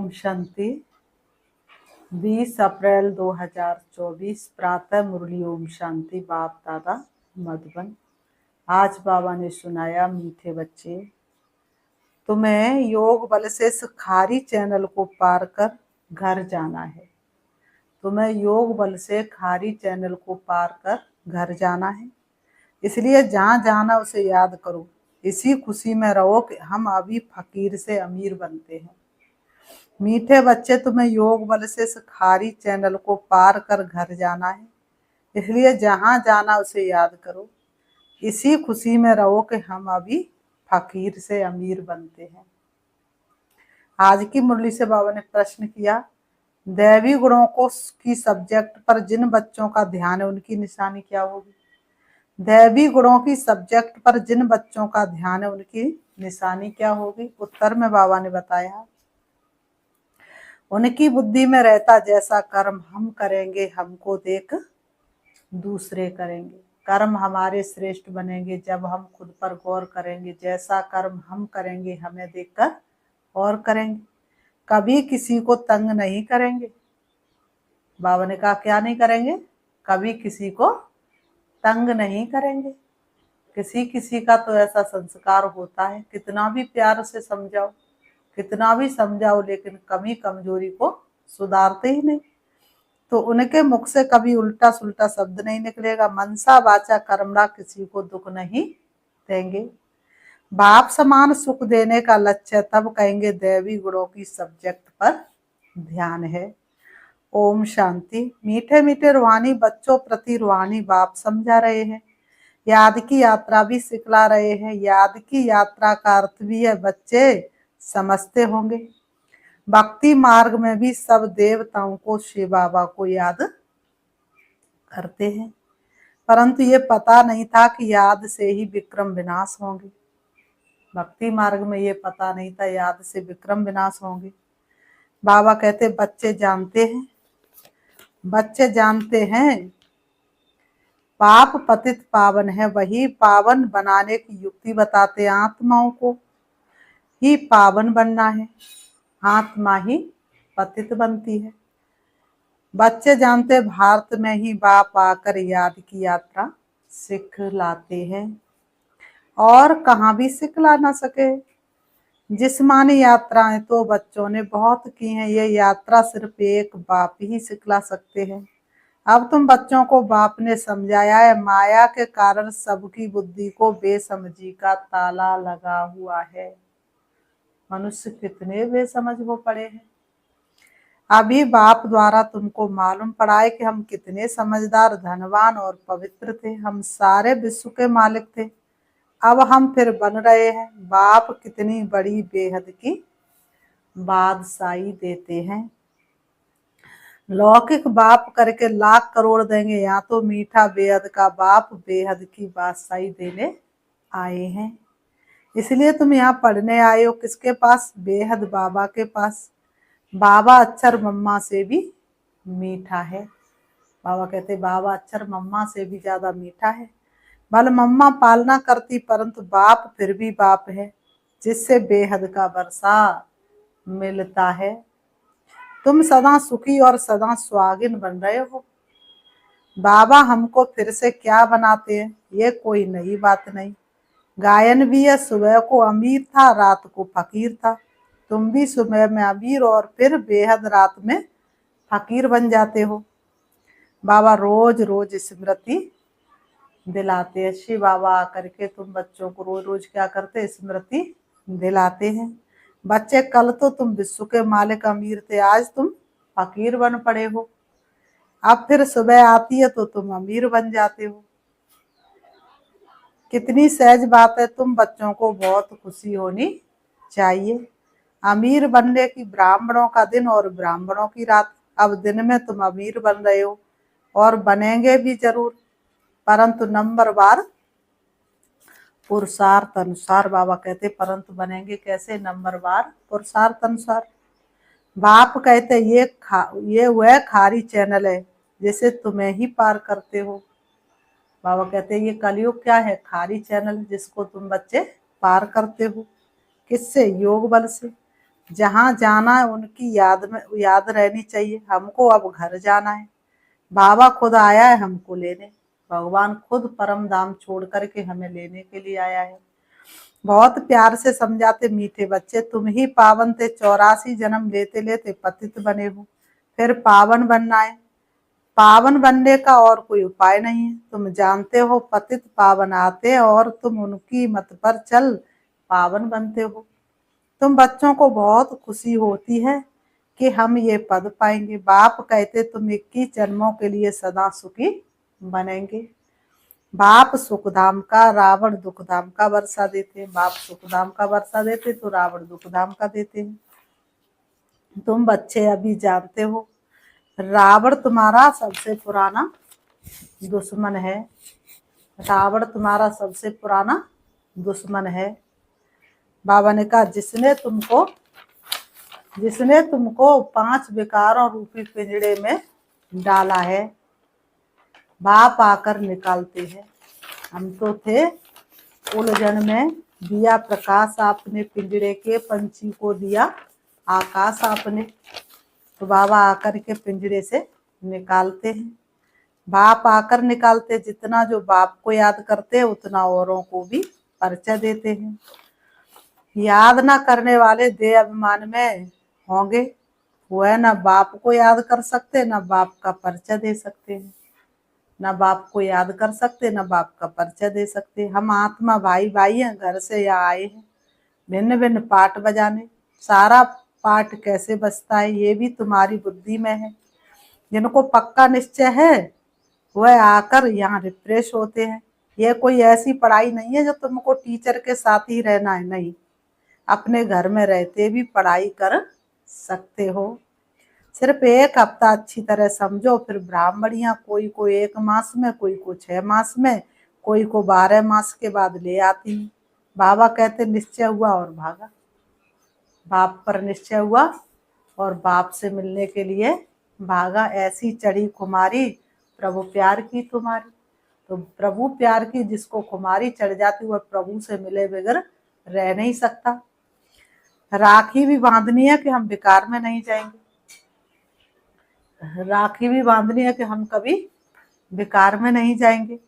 ओम शांति। 20 अप्रैल 2024 प्रातः मुरली ओम शांति। बाप दादा मधुबन। आज बाबा ने सुनाया, मीठे बच्चे, तुम्हें योग बल से इस खारी चैनल को पार कर घर जाना है। तुम्हें योग बल से खारी चैनल को पार कर घर जाना है। इसलिए जहाँ जाना उसे याद करो। इसी खुशी में रहो कि हम अभी फकीर से अमीर बनते हैं। मीठे बच्चे, तुम्हें योग बल से इस खारी चैनल को पार कर घर जाना है। इसलिए जहाँ जाना उसे याद करो। इसी खुशी में रहो कि हम अभी फकीर से अमीर बनते हैं। आज की मुरली से बाबा ने प्रश्न किया, दैवी गुणों को की सब्जेक्ट पर जिन बच्चों का ध्यान है उनकी निशानी क्या होगी। दैवी गुणों की सब्जेक्ट पर जिन बच्चों का ध्यान है उनकी निशानी क्या होगी। उत्तर में बाबा ने बताया, उनकी बुद्धि में रहता जैसा कर्म हम करेंगे हमको देख दूसरे करेंगे। कर्म हमारे श्रेष्ठ बनेंगे जब हम खुद पर गौर करेंगे। जैसा कर्म हम करेंगे हमें देखकर और करेंगे। कभी किसी को तंग नहीं करेंगे। बाबा ने कहा, क्या नहीं करेंगे? कभी किसी को तंग नहीं करेंगे। किसी किसी का तो ऐसा संस्कार होता है, कितना भी प्यार से समझाओ, कितना भी समझाओ, लेकिन कमी कमजोरी को सुधारते ही नहीं। तो उनके मुख से कभी उल्टा सुल्टा शब्द नहीं निकलेगा। मनसा वाचा कर्मणा किसी को दुख नहीं देंगे। बाप समान सुख देने का लक्ष्य तब कहेंगे दैवी गुणों की सब्जेक्ट पर ध्यान है। ओम शांति। मीठे मीठे रूहानी बच्चों प्रति रूहानी बाप समझा रहे हैं। याद की यात्रा भी सिखला रहे हैं। याद की यात्रा का अर्थ भी है बच्चे समझते होंगे। भक्ति मार्ग में भी सब देवताओं को शिव बाबा को याद करते हैं, परंतु ये पता नहीं था कि याद से ही विक्रम विनाश होंगे। भक्ति मार्ग में ये पता नहीं था याद से विक्रम विनाश होंगे। बाबा कहते बच्चे जानते हैं, बच्चे जानते हैं पाप पतित पावन है। वही पावन बनाने की युक्ति बताते। आत्माओं को ही पावन बनना है, आत्मा ही पतित बनती है। बच्चे जानते भारत में ही बाप आकर याद की यात्रा सिखलाते हैं और कहाँ भी सिखला ना सके। जिस्मानी यात्राएं तो बच्चों ने बहुत की हैं। ये यात्रा सिर्फ एक बाप ही सिखला सकते हैं। अब तुम बच्चों को बाप ने समझाया है, माया के कारण सबकी बुद्धि को बेसमझी का ताला लगा हुआ है। मनुष्य कितने बेसमझ हो पड़े हैं। अभी बाप द्वारा तुमको मालूम पड़ा है कि हम कितने समझदार, धनवान और पवित्र थे। हम सारे विश्व के मालिक थे। अब हम फिर बन रहे हैं। बाप कितनी बड़ी बेहद की बादशाही देते हैं। लौकिक बाप करके लाख करोड़ देंगे, यहाँ तो मीठा बेहद का बाप बेहद की बादशाही देने आए हैं। इसलिए तुम यहाँ पढ़ने आए हो किसके पास? बेहद बाबा के पास। बाबा अक्षर मम्मा से भी मीठा है। बाबा कहते बाबा अक्षर मम्मा से भी ज्यादा मीठा है। भले मम्मा पालना करती, परंतु बाप फिर भी बाप है, जिससे बेहद का वर्षा मिलता है। तुम सदा सुखी और सदा सुहागिन बन रहे हो। बाबा हमको फिर से क्या बनाते हैं, ये कोई नई बात नहीं। गायन भी है, सुबह को अमीर था, रात को फकीर था। तुम भी सुबह में अमीर और फिर बेहद रात में फकीर बन जाते हो। बाबा रोज रोज स्मृति दिलाते हैं। शिव बाबा आकर के तुम बच्चों को रोज रोज क्या करते? स्मृति दिलाते हैं। बच्चे, कल तो तुम विश्व के मालिक अमीर थे, आज तुम फकीर बन पड़े हो। अब फिर सुबह आती है तो तुम अमीर बन जाते हो। कितनी सहज बात है। तुम बच्चों को बहुत खुशी होनी चाहिए। अमीर बनने की ब्राह्मणों का दिन और ब्राह्मणों की रात। अब दिन में तुम अमीर बन रहे हो और बनेंगे भी जरूर, परंतु नंबरवार पुरुषार्थ अनुसार। बाबा कहते परंतु बनेंगे कैसे? नंबरवार पुरुषार्थ अनुसार। बाप कहते ये वह खारी चैनल है जिसे तुम्हें ही पार करते हो। बाबा कहते ये कलयुग क्या है? खारी चैनल, जिसको तुम बच्चे पार करते हो। किससे? योग बल से। जहाँ जाना है उनकी याद रहनी चाहिए। हमको अब घर जाना है, बाबा खुद आया है हमको लेने। भगवान खुद परम धाम छोड़ करके हमें लेने के लिए आया है। बहुत प्यार से समझाते, मीठे बच्चे तुम ही पावन थे, 84 जन्म लेते लेते पतित बने हो, फिर पावन बनना है। पावन बनने का और कोई उपाय नहीं है। तुम जानते हो पतित पावन आते और तुम उनकी मत पर चल पावन बनते हो। तुम बच्चों को बहुत खुशी होती है कि हम ये पद पाएंगे। बाप कहते तुम 21 जन्मों के लिए सदा सुखी बनेंगे। बाप सुखधाम का, रावण दुखधाम का वर्षा देते हैं। बाप सुखधाम का वर्षा देते तो रावण दुखधाम का देते हैं। तुम बच्चे अभी जानते हो रावण तुम्हारा सबसे पुराना दुश्मन है। रावण तुम्हारा सबसे पुराना दुश्मन है। बाबा ने कहा जिसने तुमको 5 विकारों रूपी पिंजड़े में डाला है, बाप आकर निकालते हैं। हम तो थे उलझन में, दिया प्रकाश आपने, पिंजड़े के पंछी को दिया आकाश आपने। तो बाबा आकर के पिंजड़े से निकालते हैं। बाप आकर निकालते, जितना जो बाप को याद करते हैं उतना औरों को भी परिचय देते हैं। याद ना करने वाले देह अभिमान में होंगे, वह ना बाप को याद कर सकते, ना बाप का परिचय दे सकते हैं। ना बाप को याद कर सकते, ना बाप का परिचय दे सकते। हम आत्मा भाई भाई हैं, घर से यहाँ आए हैं भिन्न भिन्न पाठ बजाने। सारा पाठ कैसे बजता है ये भी तुम्हारी बुद्धि में है। जिनको पक्का निश्चय है वह आकर यहाँ रिफ्रेश होते हैं। यह कोई ऐसी पढ़ाई नहीं है जो तुमको टीचर के साथ ही रहना है, नहीं, अपने घर में रहते भी पढ़ाई कर सकते हो। सिर्फ 1 हफ्ता अच्छी तरह समझो, फिर ब्राह्मणियां कोई को 1 मास में, कोई को 6 मास में, कोई को 12 मास के बाद ले आती है। बाबा कहते निश्चय हुआ और भागा। बाप पर निश्चय हुआ और बाप से मिलने के लिए भागा। ऐसी चढ़ी खुमारी प्रभु प्यार की तुम्हारी। तो प्रभु प्यार की जिसको खुमारी चढ़ जाती वह प्रभु से मिले बगैर रह नहीं सकता। राखी भी बांधनी है कि हम बेकार में नहीं जाएंगे। राखी भी बांधनी है कि हम कभी बेकार में नहीं जाएंगे।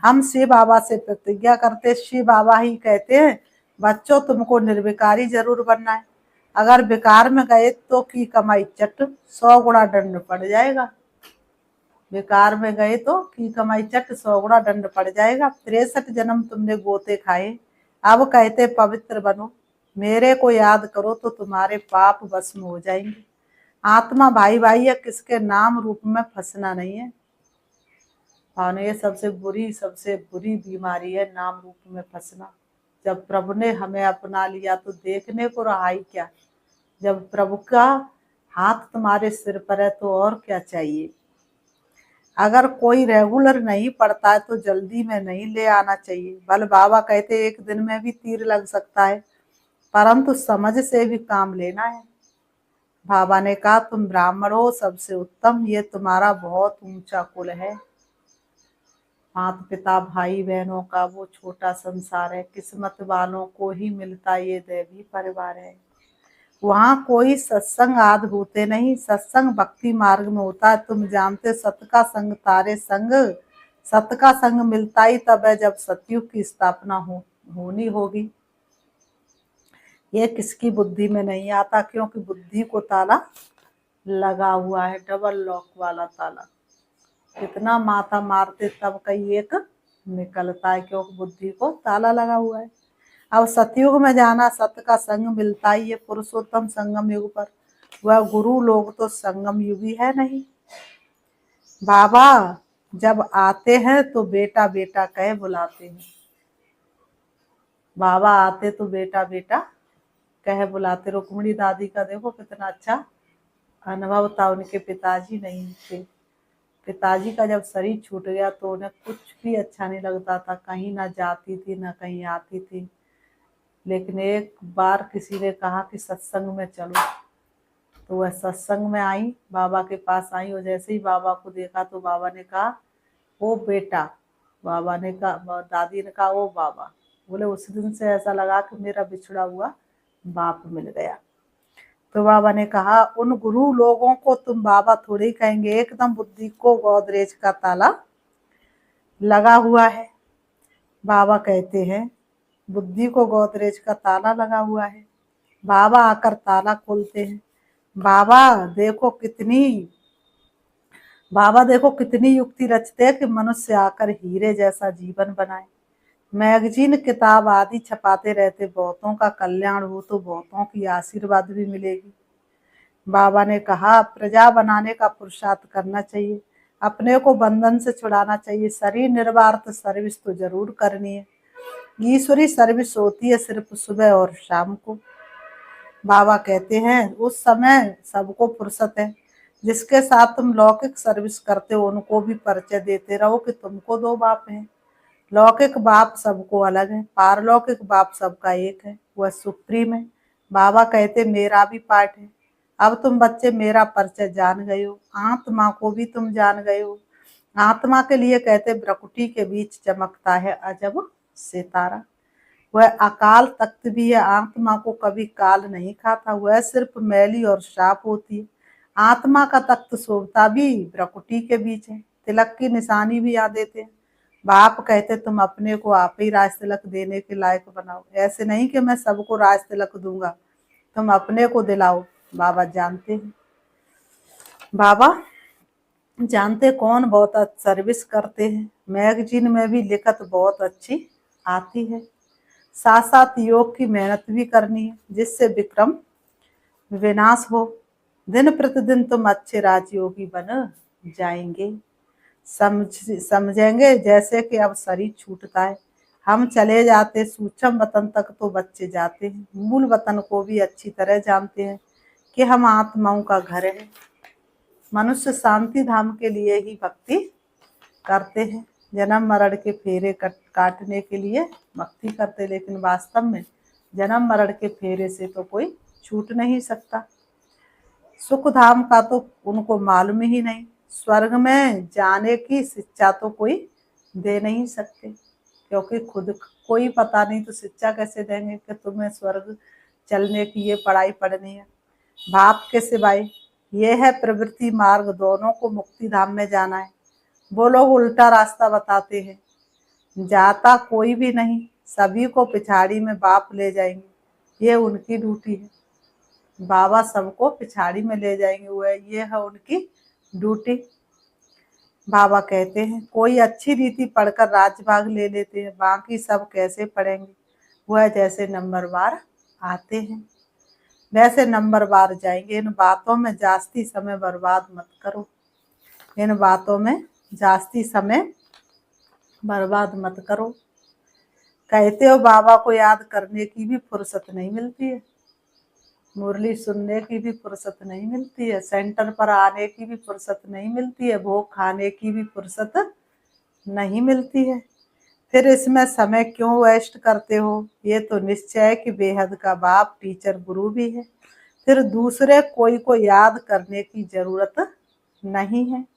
हम शिव बाबा से प्रतिज्ञा करते, शिव बाबा ही कहते हैं बच्चों तुमको निर्विकारी जरूर बनना है। अगर बेकार में गए तो की कमाई चट 100 गुना दंड पड़ जाएगा। बेकार में गए तो की कमाई चट 100 गुना दंड पड़ जाएगा। 63 जन्म तुमने गोते खाए, अब कहते पवित्र बनो, मेरे को याद करो तो तुम्हारे पाप भस्म हो जाएंगे। आत्मा भाई भाई है, किसके नाम रूप में फंसना नहीं है। और ये सबसे बुरी बीमारी है, नाम रूप में फंसना। जब प्रभु ने हमें अपना लिया तो देखने को रहा ही क्या। जब प्रभु का हाथ तुम्हारे सिर पर है तो और क्या चाहिए। अगर कोई रेगुलर नहीं पढ़ता है तो जल्दी में नहीं ले आना चाहिए। बल बाबा कहते 1 दिन में भी तीर लग सकता है, परंतु समझ से भी काम लेना है। बाबा ने कहा तुम ब्राह्मण हो सबसे उत्तम, ये तुम्हारा बहुत ऊंचा कुल है। माता पिता भाई बहनों का वो छोटा संसार है, किस्मत वालों को ही मिलता ये दैवी परिवार है। वहाँ कोई सत्संग आदि होते नहीं, सत्संग भक्ति मार्ग में होता है। तुम जानते सत का संग तारे संग, सत का संग मिलता ही तब है जब सतयुग की स्थापना होनी होगी। ये किसकी बुद्धि में नहीं आता, क्योंकि बुद्धि को ताला लगा हुआ है, डबल लॉक वाला ताला। कितना माथा मारते तब कहीं एक निकलता है, क्योंकि बुद्धि को ताला लगा हुआ है। अब सतयुग में जाना, सत का संग मिलता ही है पुरुषोत्तम संगम युग पर। वह गुरु लोग तो संगम युगी है नहीं। बाबा जब आते हैं तो बेटा बेटा कह बुलाते हैं। बाबा आते तो बेटा बेटा कह बुलाते। रुक्मिणी दादी का देखो कितना अच्छा अनुभव था, उनके पिताजी नहीं थे। पिताजी का जब शरीर छूट गया तो उन्हें कुछ भी अच्छा नहीं लगता था, कहीं ना जाती थी ना कहीं आती थी। लेकिन एक बार किसी ने कहा कि सत्संग में चलो, तो वह सत्संग में आई, बाबा के पास आई। और जैसे ही बाबा को देखा तो बाबा ने कहा ओ बेटा। बाबा ने कहा, दादी ने कहा ओ बाबा। बोले उस दिन से ऐसा लगा कि मेरा बिछड़ा हुआ बाप मिल गया। तो बाबा ने कहा उन गुरु लोगों को तुम बाबा थोड़ी कहेंगे, एकदम बुद्धि को गोदरेज का ताला लगा हुआ है। बाबा कहते हैं बुद्धि को गोदरेज का ताला लगा हुआ है। बाबा आकर ताला खोलते हैं। बाबा देखो कितनी युक्ति रचते हैं कि मनुष्य आकर हीरे जैसा जीवन बनाए। मैगजीन किताब आदि छपाते रहते, बहुतों का कल्याण हो तो बहुतों की आशीर्वाद भी मिलेगी। बाबा ने कहा प्रजा बनाने का पुरुषार्थ करना चाहिए, अपने को बंधन से छुड़ाना चाहिए। शरीर निर्वार्थ सर्विस तो जरूर करनी है। ईश्वरी सर्विस होती है सिर्फ सुबह और शाम को। बाबा कहते हैं उस समय सबको फुर्सत है। जिसके साथ तुम लौकिक सर्विस करते हो उनको भी परिचय देते रहो कि तुमको दो बाप हैं। लौकिक बाप सबको अलग है, पारलौकिक बाप सबका एक है, वह सुप्रीम है। बाबा कहते मेरा भी पार्ट है। अब तुम बच्चे मेरा परिचय जान गए हो, आत्मा को भी तुम जान गए हो। आत्मा के लिए कहते प्रकृति के बीच चमकता है अजब सितारा। वह अकाल तख्त भी है, आत्मा को कभी काल नहीं खाता, वह सिर्फ मैली और शाप होती है। आत्मा का तख्त शोभता भी प्रकृति के बीच है, तिलक की निशानी भी यहाँ देते हैं। बाप कहते तुम अपने को आप ही राज तिलक देने के लायक बनाओ, ऐसे नहीं कि मैं सबको राज तिलक दूंगा, तुम अपने को दिलाओ। बाबा जानते हैं, बाबा जानते कौन बहुत सर्विस करते हैं। मैगजीन में भी लिखत बहुत अच्छी आती है। साथ साथ योग की मेहनत भी करनी है जिससे विक्रम विनाश हो। दिन प्रतिदिन तुम अच्छे राजयोगी बन जाएंगे। समझेंगे जैसे कि अब शरीर छूटता है, हम चले जाते सूक्ष्म वतन तक तो बच्चे जाते हैं, मूल वतन को भी अच्छी तरह जानते हैं कि हम आत्माओं का घर है। मनुष्य शांति धाम के लिए ही भक्ति करते हैं, जन्म मरण के फेरे काटने के लिए भक्ति करते, लेकिन वास्तव में जन्म मरण के फेरे से तो कोई छूट नहीं सकता। सुख धाम का तो उनको मालूम ही नहीं, स्वर्ग में जाने की शिक्षा तो कोई दे नहीं सकते, क्योंकि खुद कोई पता नहीं तो शिक्षा कैसे देंगे कि तुम्हें स्वर्ग चलने की ये पढ़ाई पढ़नी है। बाप के सिवाय ये है प्रवृत्ति मार्ग, दोनों को मुक्ति धाम में जाना है। वो लोग उल्टा रास्ता बताते हैं, जाता कोई भी नहीं, सभी को पिछाड़ी में बाप ले जाएंगे, ये उनकी ड्यूटी है। बाबा सबको पिछाड़ी में ले जाएंगे, वह ये है उनकी ड्यूटी। बाबा कहते हैं कोई अच्छी रीति पढ़कर राजभाग ले लेते हैं, बाकी सब कैसे पढ़ेंगे। वह जैसे नंबरवार आते हैं वैसे नंबरवार जाएंगे। इन बातों में जास्ती समय बर्बाद मत करो, इन बातों में जास्ती समय बर्बाद मत करो। कहते हो बाबा को याद करने की भी फुर्सत नहीं मिलती है, मुरली सुनने की भी फुर्सत नहीं मिलती है, सेंटर पर आने की भी फुर्सत नहीं मिलती है, भोग खाने की भी फुर्सत नहीं मिलती है। फिर इसमें समय क्यों वेस्ट करते हो। ये तो निश्चय है कि बेहद का बाप टीचर गुरु भी है, फिर दूसरे कोई को याद करने की जरूरत नहीं है।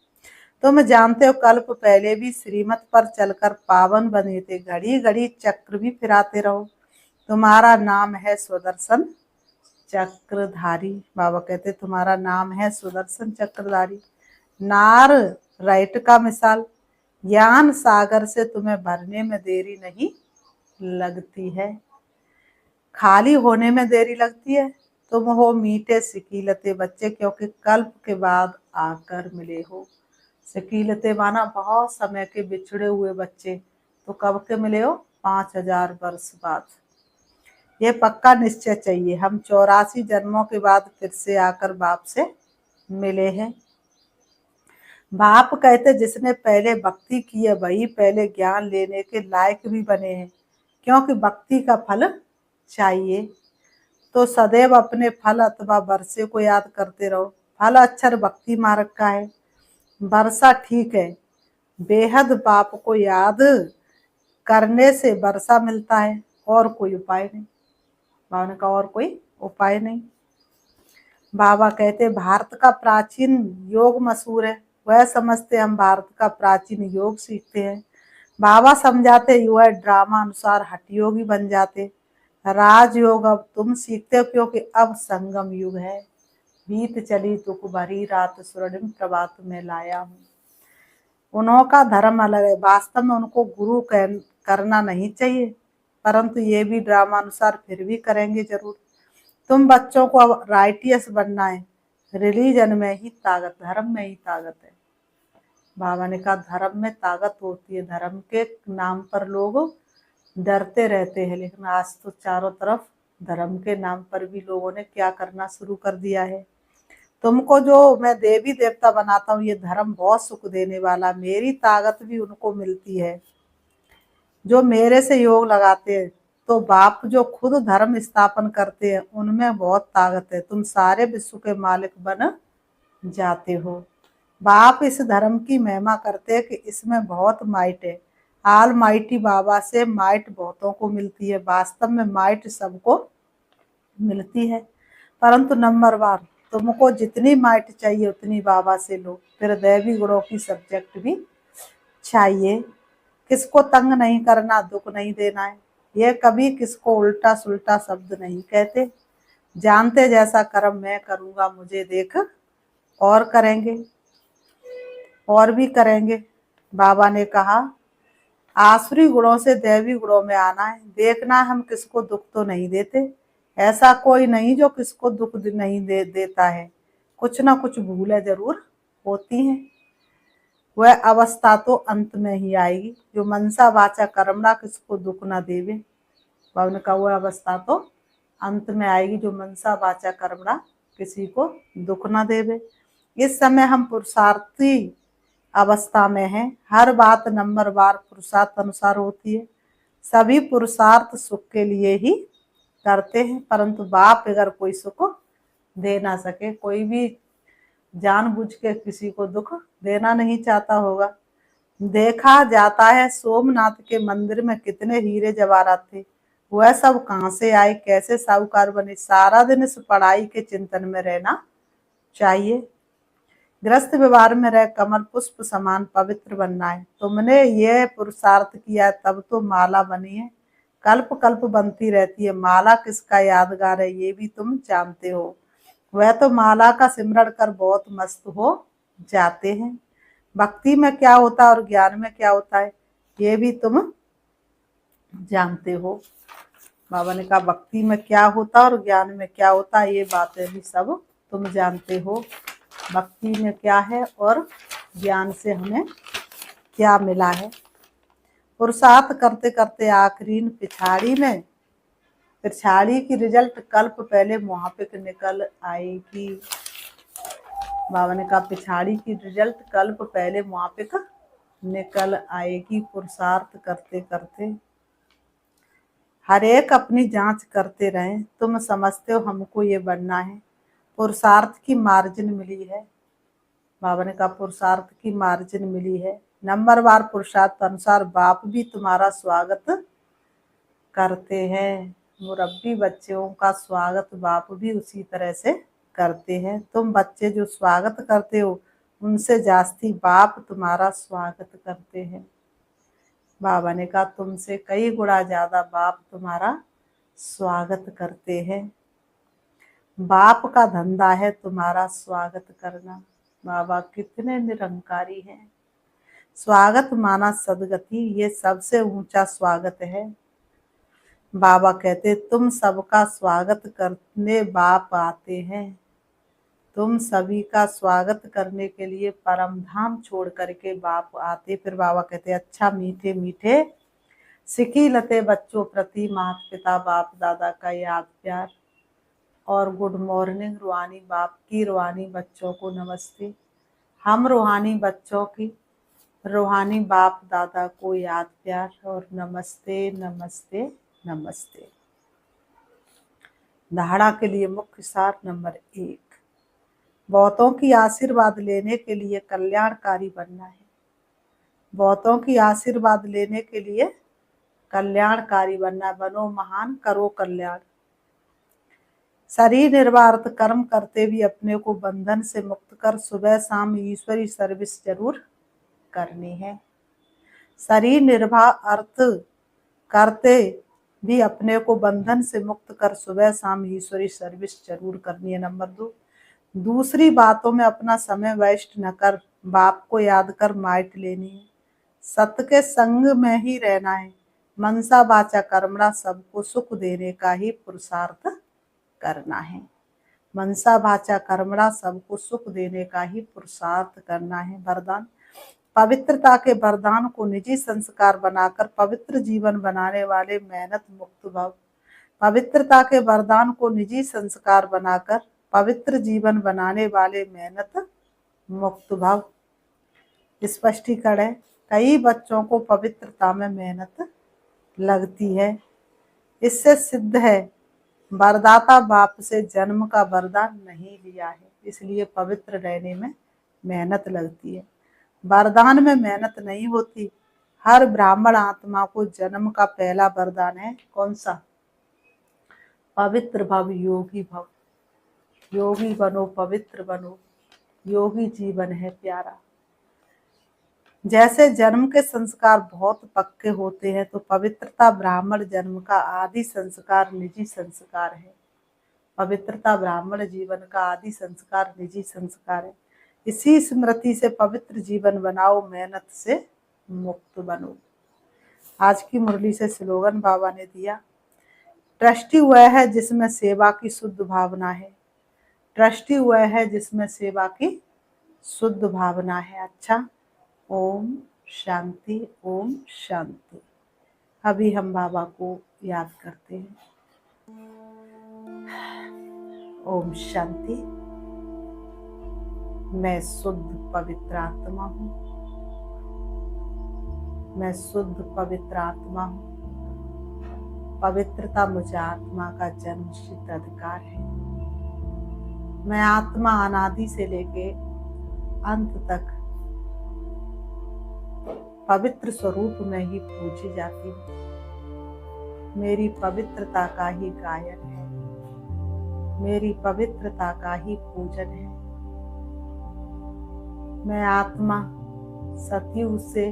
तुम जानते हो कल्प पहले भी श्रीमत पर चलकर पावन बने थे, घड़ी घड़ी चक्र भी फिराते रहो। तुम्हारा नाम है सुदर्शन चक्रधारी। बाबा कहते तुम्हारा नाम है सुदर्शन चक्रधारी। नार राइट का मिसाल, ज्ञान सागर से तुम्हें भरने में देरी नहीं लगती है, खाली होने में देरी लगती है। तुम हो मीठे सिकीलते बच्चे, क्योंकि कल्प के बाद आकर मिले हो। सिकीलते माना बहुत समय के बिछड़े हुए बच्चे, तो कब के मिले हो, 5000 वर्ष बाद। ये पक्का निश्चय चाहिए, हम 84 जन्मों के बाद फिर से आकर बाप से मिले हैं। बाप कहते जिसने पहले भक्ति की है वही पहले ज्ञान लेने के लायक भी बने हैं, क्योंकि भक्ति का फल चाहिए तो सदैव अपने फल अथवा वर्षे को याद करते रहो। फल अक्षर भक्ति मार्ग का है, वर्षा ठीक है, बेहद बाप को याद करने से वर्षा मिलता है, और कोई उपाय नहीं। बाबा का और कोई उपाय नहीं। बाबा कहते भारत का प्राचीन योग मशहूर है, वह समझते हम भारत का प्राचीन योग सीखते हैं। बाबा समझाते वह ड्रामा अनुसार हठ योगी बन जाते, राजयोग अब तुम सीखते हो, क्योंकि अब संगम युग है। बीत चली तुक भरी रात, स्वर्णिम प्रभात में लाया हूँ। उन्हों का धर्म अलग है। वास्तव में उनको गुरु करना नहीं चाहिए, परंतु ये भी ड्रामानुसार फिर भी करेंगे जरूर। तुम बच्चों को अब राइटियस बनना है। रिलीजन में ही ताकत, धर्म में ही ताकत है। बाबा ने कहा धर्म में ताकत होती है। धर्म के नाम पर लोग डरते रहते हैं, लेकिन आज तो चारों तरफ धर्म के नाम पर भी लोगों ने क्या करना शुरू कर दिया है। तुमको जो मैं देवी देवता बनाता हूँ, ये धर्म बहुत सुख देने वाला, मेरी ताकत भी उनको मिलती है जो मेरे से योग लगाते हैं। तो बाप जो खुद धर्म स्थापन करते हैं, उनमें बहुत ताकत है। तुम सारे विश्व के मालिक बन जाते हो। बाप इस धर्म की महिमा करते हैं कि इसमें बहुत माइट है। आल माइटी बाबा से माइट बहुतों को मिलती है। वास्तव में माइट सबको मिलती है, परंतु नंबरवार तुमको जितनी माइट चाहिए उतनी बाबा से लो। फिर दैवी गुणों की सब्जेक्ट भी चाहिए। किसको तंग नहीं करना, दुख नहीं देना है। यह कभी किसको उल्टा सुल्टा शब्द नहीं कहते। जानते जैसा कर्म मैं करूंगा, मुझे देख और करेंगे, और भी करेंगे। बाबा ने कहा आसुरी गुणों से दैवी गुणों में आना है। देखना हम किसको दुख तो नहीं देते। ऐसा कोई नहीं जो किसको दुख नहीं देता है। कुछ ना कुछ भूलें जरूर होती हैं। वह अवस्था तो अंत में ही आएगी जो मनसा वाचा कर्मणा किसको दुख ना देवे। बाबा ने कहा वह अवस्था तो अंत में आएगी जो मनसा वाचा कर्मणा किसी को दुख ना देवे। इस समय हम पुरुषार्थी अवस्था में हैं। हर बात नंबरवार पुरुषार्थ अनुसार होती है। सभी पुरुषार्थ सुख के लिए ही करते हैं, परंतु बाप अगर कोई सुख दे ना सके, कोई भी जानबूझ के किसी को दुख देना नहीं चाहता होगा। देखा जाता है सोमनाथ के मंदिर में कितने हीरे जवाहरात थे। वह सब कहाँ से आए, कैसे साहूकार बने। सारा दिन इस पढ़ाई के चिंतन में रहना चाहिए। गृहस्थ व्यवहार में रह कमल पुष्प समान पवित्र बनना है। तुमने ये पुरुषार्थ किया तब तो माला बनी है। कल्प कल्प बनती रहती है। माला किसका यादगार है ये भी तुम जानते हो। वह तो माला का सिमरण कर बहुत मस्त हो जाते हैं। भक्ति में क्या होता है और ज्ञान में क्या होता है ये भी तुम जानते हो। बाबा ने कहा भक्ति में क्या होता है और ज्ञान में क्या होता है, ये बातें भी सब तुम जानते हो। भक्ति में क्या है और ज्ञान से हमें क्या मिला है। पुरुषार्थ करते करते आखिरी पिछाड़ी में, पिछाड़ी की रिजल्ट कल्प पहले मुहाफिक निकल आएगी। बाबा ने कहा पिछाड़ी की रिजल्ट कल्प पहले मुहाफिक निकल आएगी। पुरुषार्थ करते करते हर एक अपनी जांच करते रहें। तुम समझते हो हमको ये बनना है, पुरुषार्थ की मार्जिन मिली है। बाबा ने कहा पुरुषार्थ की मार्जिन मिली है। नंबरवार पुरुषार्थ अनुसार बाप भी तुम्हारा स्वागत करते हैं। मुरब्बी बच्चों का स्वागत बाप भी उसी तरह से करते हैं। तुम बच्चे जो स्वागत करते हो उनसे जास्ती बाप तुम्हारा स्वागत करते हैं। बाबा ने कहा तुमसे कई गुना ज्यादा बाप तुम्हारा स्वागत करते हैं। बाप का धंधा है तुम्हारा स्वागत करना। बाबा कितने निरंकारी हैं। स्वागत माना सदगति, ये सबसे ऊंचा स्वागत है। बाबा कहते तुम सबका स्वागत करने बाप आते हैं। तुम सभी का स्वागत करने के लिए परम धाम छोड़ करके बाप आते। फिर बाबा कहते अच्छा मीठे मीठे सिखी लते बच्चों प्रति माता पिता बाप दादा का याद प्यार और गुड मॉर्निंग। रूहानी बाप की रूहानी बच्चों को नमस्ते। हम रूहानी बच्चों की रूहानी बाप दादा को याद प्यार और नमस्ते नमस्ते नमस्ते। धारणा के लिए मुख्य सार नंबर 1, बहुतों की आशीर्वाद लेने के लिए कल्याणकारी बनना है। बहुतों की आशीर्वाद लेने के लिए कल्याणकारी बनना। बनो महान, करो कल्याण। शरीर निर्वाह अर्थ कर्म करते भी अपने को बंधन से मुक्त कर सुबह शाम ईश्वरी सर्विस जरूर करनी है। शरीर निर्वाह अर्थ करते भी अपने को बंधन से मुक्त कर सुबह शाम ईश्वरी सर्विस जरूर करनी है। नंबर 2, दूसरी बातों में अपना समय वेस्ट न कर बाप को याद कर माइट लेनी है। सत्य के संग में ही रहना है। मनसा वाचा कर्मणा सबको सुख देने का ही पुरुषार्थ करना है। मनसा वाचा कर्मणा सबको सुख देने का ही पुरुषार्थ करना है। वरदान, पवित्रता के वरदान को निजी संस्कार बनाकर पवित्र जीवन बनाने वाले मेहनत मुक्त भव। पवित्रता के वरदान को निजी संस्कार बनाकर पवित्र जीवन बनाने वाले मेहनत मुक्त भव। स्पष्टीकरण है, कई बच्चों को पवित्रता में मेहनत लगती है। इससे सिद्ध है वरदाता बाप से जन्म का वरदान नहीं लिया है, इसलिए पवित्र रहने में मेहनत लगती है। वरदान में मेहनत नहीं होती। हर ब्राह्मण आत्मा को जन्म का पहला वरदान है कौन सा? पवित्र भव, योगी भव। योगी बनो, पवित्र बनो, योगी जीवन है प्यारा। जैसे जन्म के संस्कार बहुत पक्के होते हैं तो पवित्रता ब्राह्मण जन्म का आदि संस्कार निजी संस्कार है। पवित्रता ब्राह्मण जीवन का आदि संस्कार निजी संस्कार है। इसी स्मृति से पवित्र जीवन बनाओ, मेहनत से मुक्त बनो। आज की मुरली से स्लोगन बाबा ने दिया, ट्रस्टी वह है जिसमें सेवा की शुद्ध भावना है। ट्रस्टी वह है जिसमें सेवा की शुद्ध भावना है। अच्छा, ओम शांति, ओम शांति। अभी हम बाबा को याद करते हैं। ओम शांति। मैं शुद्ध पवित्र आत्मा हूँ। मैं शुद्ध पवित्र आत्मा हूँ। पवित्रता मुझे आत्मा का जन्मसिद्ध अधिकार है। मैं आत्मा अनादि से लेके अंत तक पवित्र स्वरूप में ही पूजी जाती हूँ। मेरी पवित्रता का ही गायन है। मेरी पवित्रता का ही पूजन है। मैं आत्मा सतयुग से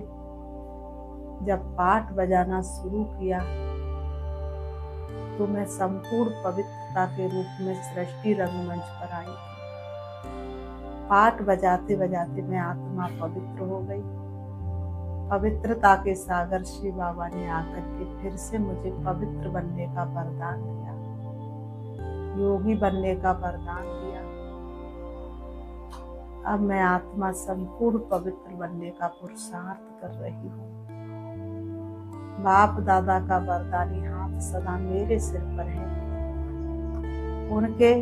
जब पाठ बजाना शुरू किया तो मैं संपूर्ण पवित्रता के रूप में सृष्टि रंगमंच पर आई। पाठ बजाते बजाते मैं आत्मा पवित्र हो गई। पवित्रता के सागर श्री बाबा ने आकर के फिर से मुझे पवित्र बनने का वरदान दिया, योगी बनने का वरदान दिया। अब मैं आत्मा संपूर्ण पवित्र बनने का पुरुषार्थ कर रही हूँ। बाप दादा का वरदानी हाथ सदा मेरे सिर पर है। उनके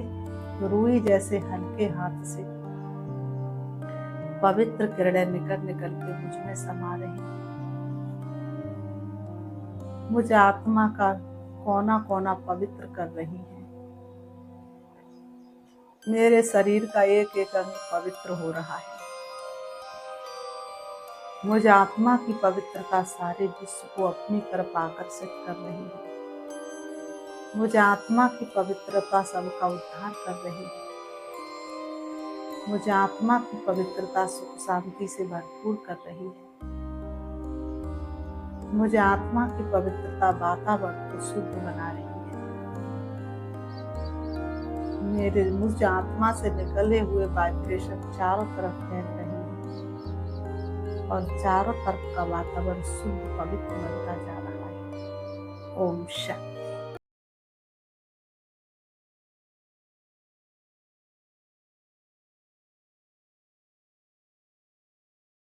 रुई जैसे हल्के हाथ से पवित्र किरणें निकल निकल के मुझ में समा रही। मुझे आत्मा का कोना कोना पवित्र कर रही है। मेरे शरीर का एक एक अंग पवित्र हो रहा है। मुझे आत्मा की पवित्रता सारे विश्व को अपनी तरफ आकर्षित कर रही है। मुझे आत्मा की पवित्रता सबका उद्धार कर रही है। मुझे आत्मा की पवित्रता सुख शांति से भरपूर कर रही है। मुझे आत्मा की पवित्रता वातावरण को शुद्ध बना रही है। मुझे आत्मा से निकले हुए वाइब्रेशन चारों तरफ फैल रही है और चारों तरफ का वातावरण शुद्ध पवित्र बनता जा रहा है। ओम शांति।